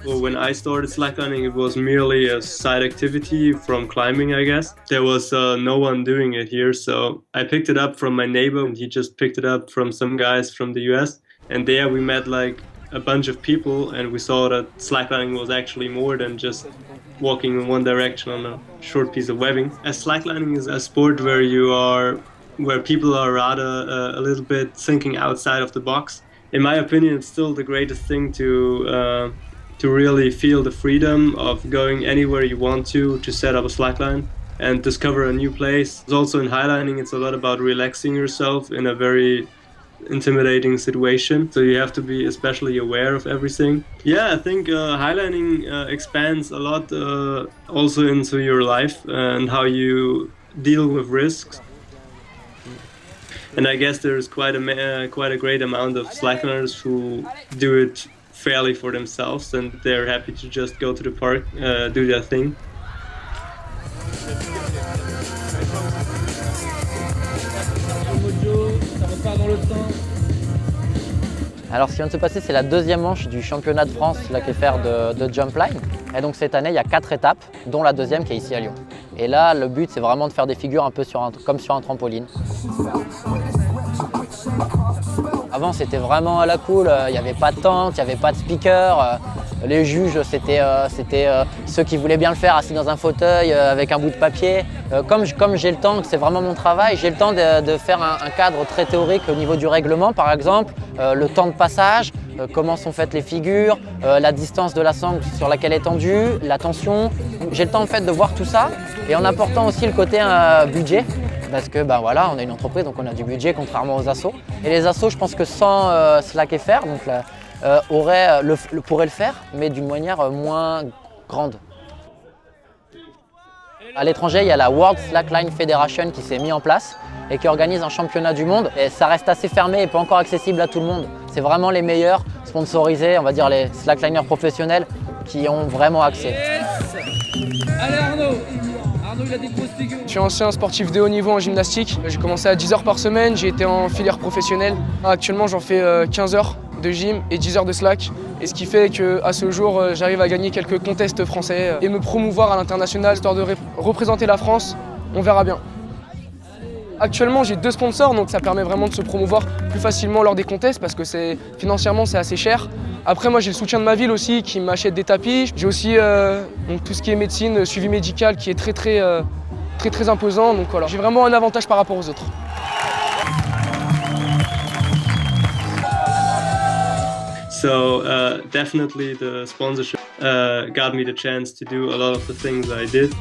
Well, when I started slacklining, it was merely a side activity from climbing, I guess. There was no one doing it here, so I picked it up from my neighbor, and he just picked it up from some guys from the US. And there we met like a bunch of people, and we saw that slacklining was actually more than just walking in one direction on a short piece of webbing. As slacklining is a sport where people are rather a little bit thinking outside of the box. In my opinion, it's still the greatest thing to really feel the freedom of going anywhere you want to set up a slackline and discover a new place. Also in highlining, it's a lot about relaxing yourself in a very intimidating situation, so you have to be especially aware of everything. Yeah, I think highlining expands a lot also into your life and how you deal with risks. And I guess there's quite a great amount of slackliners who do it fairly for themselves, and they're happy to just go to the park, do their thing. Alors ce qui vient de se passer, c'est la deuxième manche du championnat de France Slack FR de Jumpline. Et donc cette année, il y a 4 étapes, dont la deuxième qui est ici à Lyon. Et là, le but, c'est vraiment de faire des figures un peu comme sur un trampoline. Avant, c'était vraiment à la cool, il n'y avait pas de tente, il n'y avait pas de speaker. Les juges, c'était ceux qui voulaient bien le faire assis dans un fauteuil avec un bout de papier. Comme j'ai le temps, c'est vraiment mon travail, j'ai le temps de faire un cadre très théorique au niveau du règlement, par exemple, le temps de passage, comment sont faites les figures, la distance de la sangle sur laquelle est tendue, la tension. J'ai le temps en fait de voir tout ça et en apportant aussi le côté budget. Parce que ben voilà, on est une entreprise, donc on a du budget contrairement aux assos. Et les assos, je pense que sans Slack FR, donc pourraient le faire, mais d'une manière moins grande. À l'étranger, il y a la World Slackline Federation qui s'est mise en place et qui organise un championnat du monde. Et ça reste assez fermé et pas encore accessible à tout le monde. C'est vraiment les meilleurs sponsorisés, on va dire les slackliners professionnels qui ont vraiment accès. Yes. Allez Arnaud, il a des grosses figures. Je suis ancien sportif de haut niveau en gymnastique. J'ai commencé à 10 heures par semaine, j'ai été en filière professionnelle. Actuellement, j'en fais 15 heures de gym et 10 heures de slack. Et ce qui fait qu'à ce jour, j'arrive à gagner quelques contests français et me promouvoir à l'international, histoire de représenter la France. On verra bien. Actuellement, j'ai 2 sponsors, donc ça permet vraiment de se promouvoir plus facilement lors des contests parce que financièrement, c'est assez cher. Après, moi, j'ai le soutien de ma ville aussi qui m'achète des tapis. J'ai aussi donc, tout ce qui est médecine, suivi médical qui est très imposant. Donc voilà, j'ai vraiment un avantage par rapport aux autres. So definitely the sponsorship got me the chance to do a lot of the things I did.